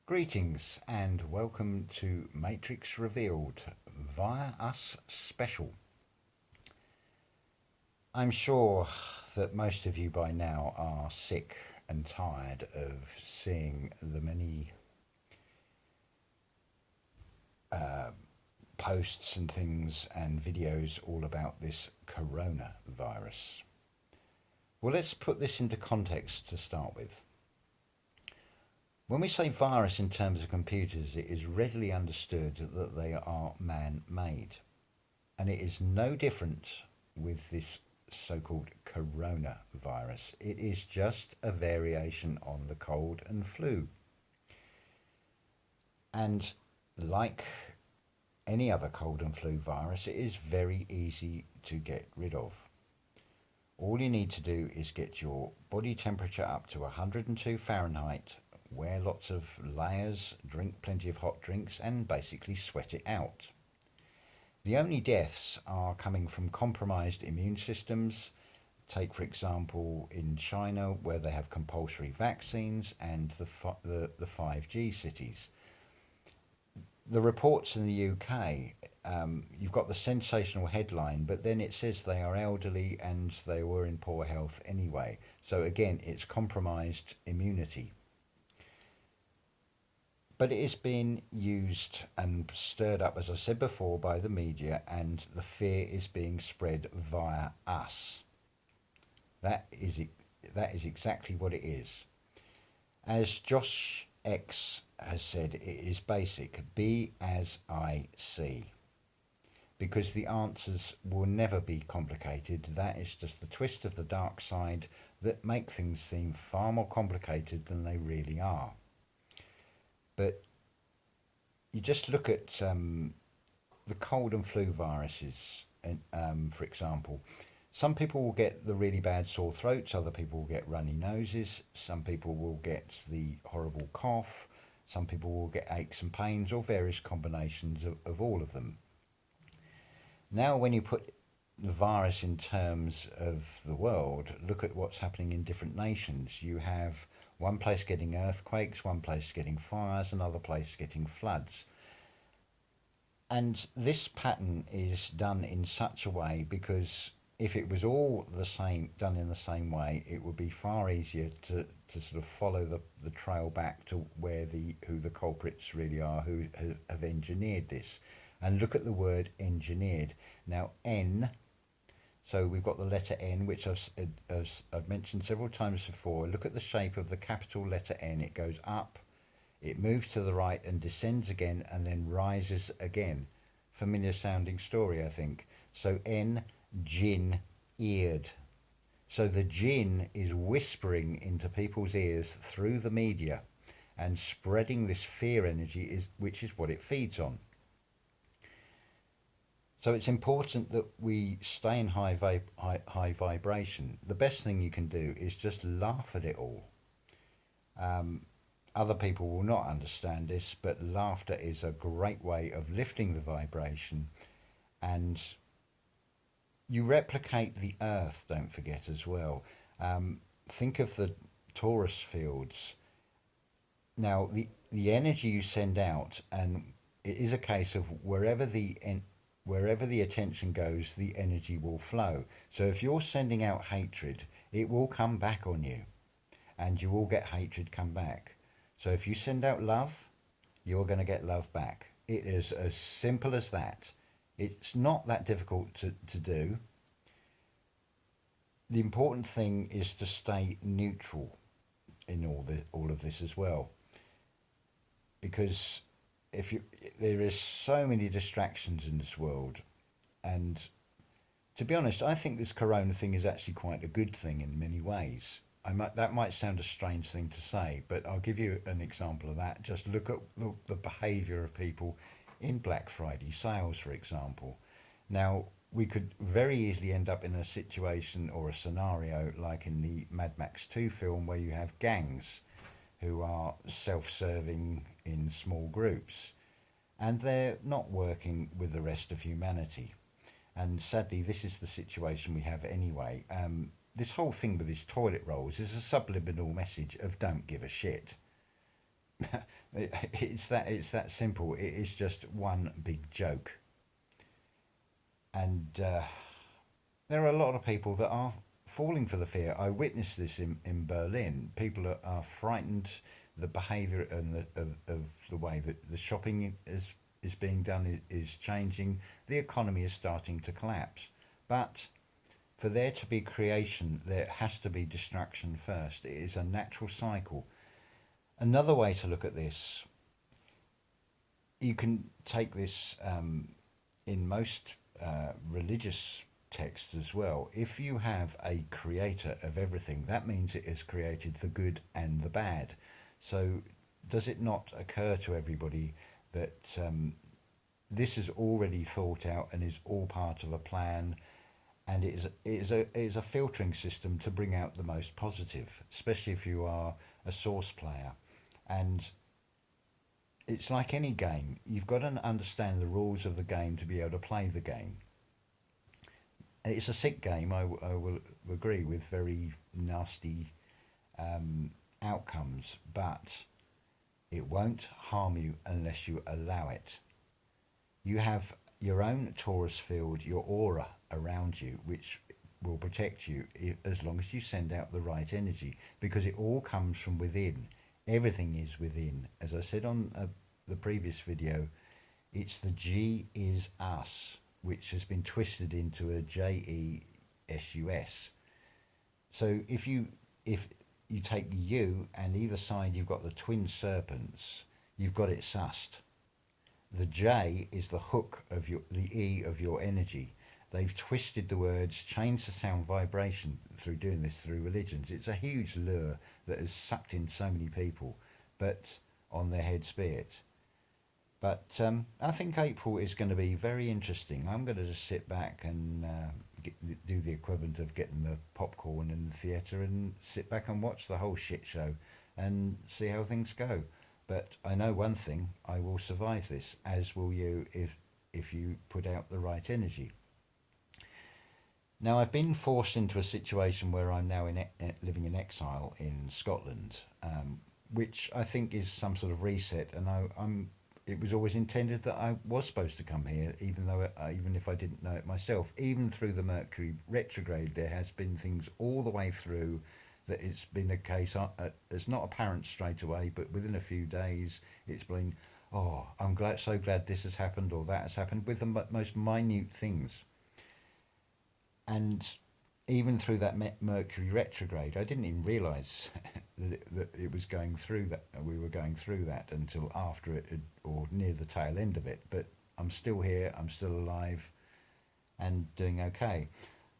Greetings and welcome to Matrix Revealed via Us Special. I'm sure that most of you by now are sick and tired of seeing the many posts and things and videos all about this coronavirus. Well, let's put this into context to start with. When we say virus in terms of computers, it is readily understood that they are man-made. And it is no different with this so-called coronavirus. It is just a variation on the cold and flu. And like any other cold and flu virus, it is very easy to get rid of. All you need to do is get your body temperature up to 102 Fahrenheit, wear lots of layers, drink plenty of hot drinks, and basically sweat it out. The only deaths are coming from compromised immune systems. Take, for example, in China, where they have compulsory vaccines, and the 5G cities. The reports in the UK, you've got the sensational headline, but then it says they are elderly and they were in poor health anyway. So again, it's compromised immunity. But it is being used and stirred up, as I said before, by the media, and the fear is being spread via us. That is exactly what it is. As Josh X has said, it is basic. Be as I see. Because the answers will never be complicated. That is just the twist of the dark side that make things seem far more complicated than they really are. But you just look at the cold and flu viruses, for example. Some people will get the really bad sore throats, other people will get runny noses, some people will get the horrible cough, some people will get aches and pains, or various combinations of all of them. Now, when you put the virus in terms of the world, look at what's happening in different nations. You have one place getting earthquakes, one place getting fires, another place getting floods. And this pattern is done in such a way because if it was all the same, done in the same way, it would be far easier to sort of follow the trail back to who the culprits really are, who have engineered this. And look at the word engineered. Now, so we've got the letter N, which I've mentioned several times before. Look at the shape of the capital letter N. It goes up, it moves to the right and descends again and then rises again. Familiar sounding story, I think. So N, jinn, eared. So the jinn is whispering into people's ears through the media and spreading this fear energy, which is what it feeds on. So it's important that we stay in high vibration. The best thing you can do is just laugh at it all. Other people will not understand this, but laughter is a great way of lifting the vibration, and you replicate the earth, don't forget as well. Think of the torus fields. Now, the energy you send out, and it is a case of wherever the attention goes, the energy will flow. So if you're sending out hatred, it will come back on you, and you will get hatred come back. So if you send out love, you're going to get love back. It is as simple as that. It's not that difficult to do. The important thing is to stay neutral in all of this as well, because there is so many distractions in this world, and to be honest, I think this corona thing is actually quite a good thing in many ways. That might sound a strange thing to say, but I'll give you an example of that. Just look at the behaviour of people in Black Friday sales, for example. Now, we could very easily end up in a situation or a scenario like in the Mad Max 2 film, where you have gangs who are self-serving in small groups, and they're not working with the rest of humanity. And sadly, this is the situation we have anyway. This whole thing with these toilet rolls is a subliminal message of don't give a shit. It's that simple. It is just one big joke, and there are a lot of people that are falling for the fear. I witnessed this in Berlin. People are frightened. The behaviour and of the way that the shopping is being done is changing. The economy is starting to collapse. But for there to be creation, there has to be destruction first. It is a natural cycle. Another way to look at this, you can take this in most religious texts as well. If you have a creator of everything, that means it has created the good and the bad. So, does it not occur to everybody that this is already thought out and is all part of a plan? And it is a filtering system to bring out the most positive, especially if you are a source player. And it's like any game. You've got to understand the rules of the game to be able to play the game. It's a sick game, I will agree, with very nasty outcomes, but it won't harm you unless you allow it. You have your own Taurus field, your aura around you, which will protect you as long as you send out the right energy, because it all comes from within. Everything is within. As I said on the previous video, it's the G is us, which has been twisted into a JESUS. So if you take you and either side you've got the twin serpents, you've got it sussed. The J is the hook of the E of your energy. They've twisted the words, changed the sound vibration through doing this through religions. It's a huge lure that has sucked in so many people, but on their heads be it. But I think April is going to be very interesting. I'm going to just sit back and do the equivalent of getting the popcorn in the theatre and sit back and watch the whole shit show and see how things go. But I know one thing: I will survive this, as will you if you put out the right energy. Now, I've been forced into a situation where I'm now living in exile in Scotland, which I think is some sort of reset. And I'm. It was always intended that I was supposed to come here, even if I didn't know it myself. Even through the Mercury retrograde, there has been things all the way through that it's been a case. It's not apparent straight away, but within a few days, it's been, oh, I'm glad, so glad this has happened or that has happened, with the most minute things. And even through that Mercury retrograde, I didn't even realise that it was going through that. We were going through that until after it had, or near the tail end of it. But I'm still here. I'm still alive, and doing okay.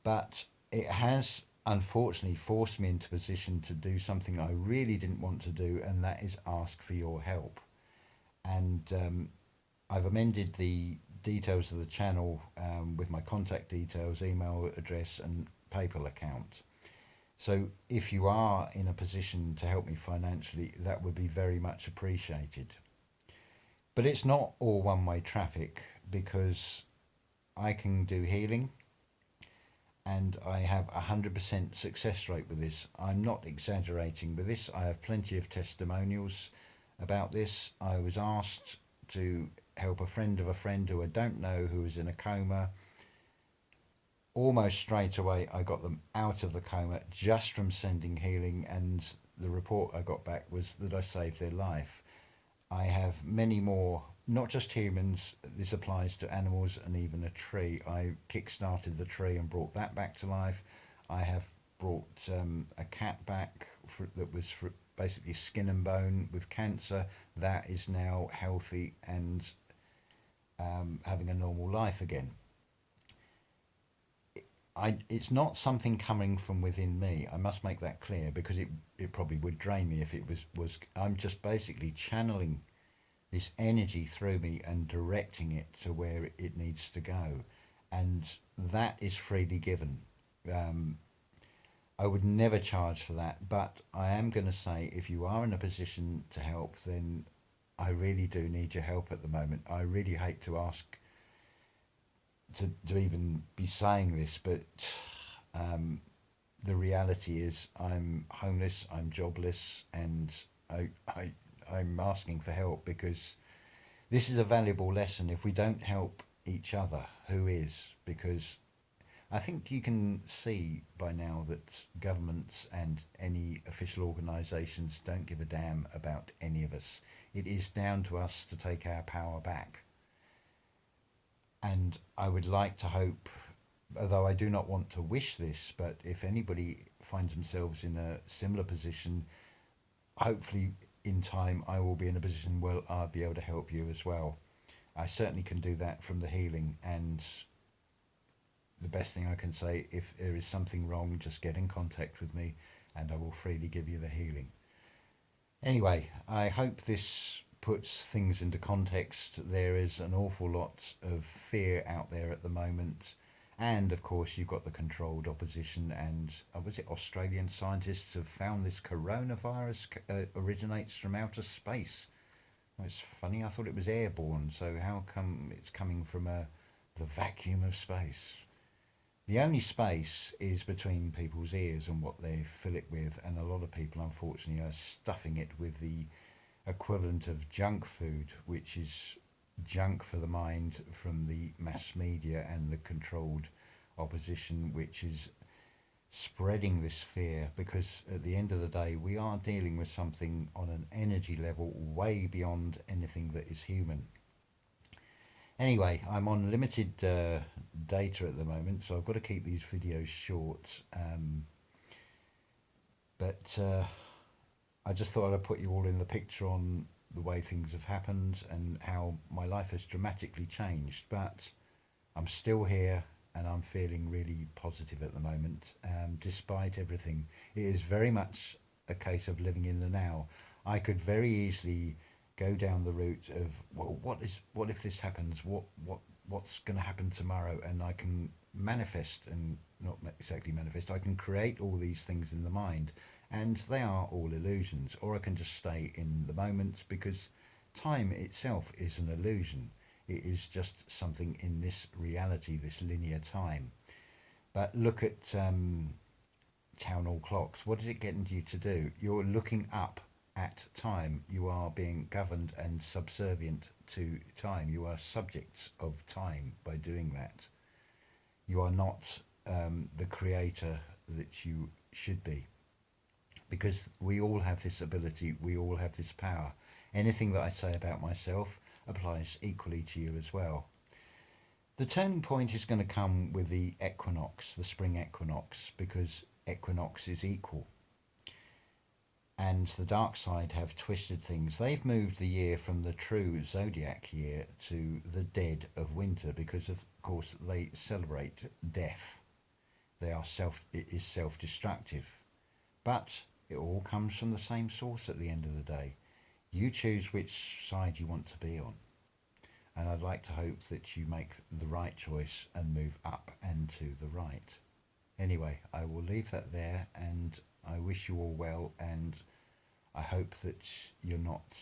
But it has unfortunately forced me into a position to do something I really didn't want to do, and that is ask for your help. And I've amended the details of the channel with my contact details, email address, and PayPal account. So if you are in a position to help me financially, that would be very much appreciated. But it's not all one-way traffic, because I can do healing, and I have 100% success rate with this. I'm not exaggerating with this. I have plenty of testimonials about this. I was asked to help a friend of a friend who I don't know, who was in a coma. Almost straight away I got them out of the coma just from sending healing, and the report I got back was that I saved their life. I have many more, not just humans. This applies to animals and even a tree. I kick-started the tree and brought that back to life. I have brought a cat back that was basically skin and bone with cancer. That is now healthy and having a normal life again. It's not something coming from within me. I must make that clear, because it probably would drain me if it was. I'm just basically channeling this energy through me and directing it to where it needs to go, and that is freely given. I would never charge for that, but I am going to say, if you are in a position to help, then I really do need your help at the moment. I really hate to ask to even be saying this, but the reality is I'm homeless, I'm jobless, and I'm I'm asking for help, because this is a valuable lesson. If we don't help each other, who is? Because I think you can see by now that governments and any official organisations don't give a damn about any of us. It is down to us to take our power back. And I would like to hope, although I do not want to wish this, but if anybody finds themselves in a similar position, hopefully in time I will be in a position where I'll be able to help you as well. I certainly can do that from the healing, and the best thing I can say, if there is something wrong, just get in contact with me and I will freely give you the healing. Anyway, I hope this puts things into context. There is an awful lot of fear out there at the moment, and of course you've got the controlled opposition, and was it Australian scientists have found this coronavirus originates from outer space. Well, it's funny, I thought it was airborne, so how come it's coming from the vacuum of space? The only space is between people's ears and what they fill it with, and a lot of people unfortunately are stuffing it with the equivalent of junk food, which is junk for the mind from the mass media and the controlled opposition, which is spreading this fear, because at the end of the day we are dealing with something on an energy level way beyond anything that is human. Anyway, I'm on limited data at the moment, so I've got to keep these videos short. But I just thought I'd put you all in the picture on the way things have happened and how my life has dramatically changed. But I'm still here and I'm feeling really positive at the moment, despite everything. It is very much a case of living in the now. I could very easily go down the route of, well, what if this happens? What's going to happen tomorrow? And I can manifest, and not exactly manifest. I can create all these things in the mind, and they are all illusions. Or I can just stay in the moment, because time itself is an illusion. It is just something in this reality, this linear time. But look at town hall clocks. What is it getting you to do? You're looking up at time. You are being governed and subservient to time. You are subjects of time by doing that. You are not the creator that you should be, because we all have this ability, we all have this power. Anything that I say about myself applies equally to you as well. The turning point is going to come with the equinox, the spring equinox, because equinox is equal. And the dark side have twisted things. They've moved the year from the true zodiac year to the dead of winter, because of course they celebrate death. It is self-destructive. But it all comes from the same source at the end of the day. You choose which side you want to be on. And I'd like to hope that you make the right choice and move up and to the right. Anyway, I will leave that there, and I wish you all well, and I hope that you're not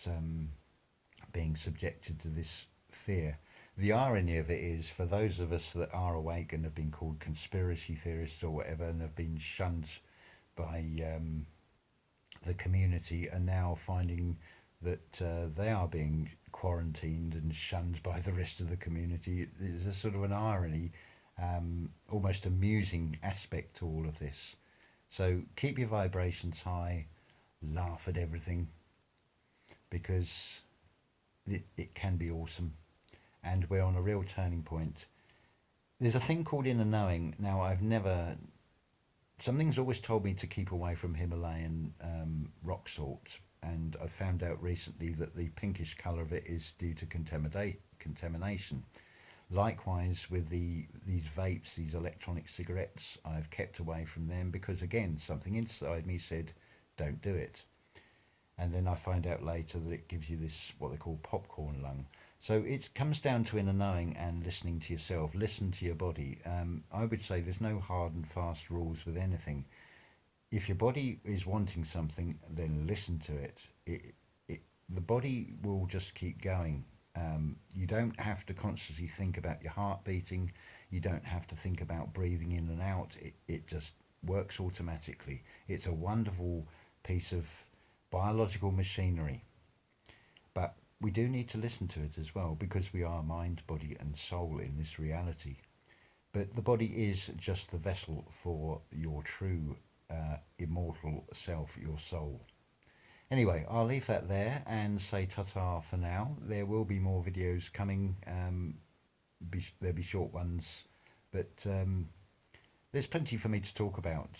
being subjected to this fear. The irony of it is, for those of us that are awake and have been called conspiracy theorists or whatever, and have been shunned by the community, are now finding that they are being quarantined and shunned by the rest of the community. There's a sort of an irony, almost amusing aspect to all of this. So keep your vibrations high, laugh at everything, because it can be awesome, and we're on a real turning point. There's a thing called inner knowing. Now, something's always told me to keep away from Himalayan rock salt, and I found out recently that the pinkish colour of it is due to contamination. Likewise with these vapes, these electronic cigarettes, I've kept away from them, because again, something inside me said, don't do it. And then I find out later that it gives you this, what they call popcorn lung. So it comes down to inner knowing and listening to yourself. Listen to your body. I would say there's no hard and fast rules with anything. If your body is wanting something, then listen to it. The body will just keep going. You don't have to constantly think about your heart beating. You don't have to think about breathing in and out. It just works automatically. It's a wonderful piece of biological machinery. we do need to listen to it as well, because we are mind, body, and soul in this reality. But the body is just the vessel for your true immortal self, your soul. Anyway, I'll leave that there and say ta-ta for now. There will be more videos coming. There'll be short ones, but there's plenty for me to talk about.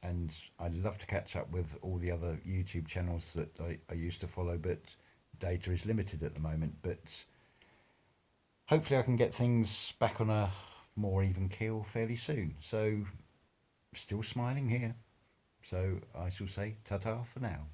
And I'd love to catch up with all the other YouTube channels that I used to follow, but data is limited at the moment. But hopefully I can get things back on a more even keel fairly soon. So, still smiling here. So I shall say ta-ta for now.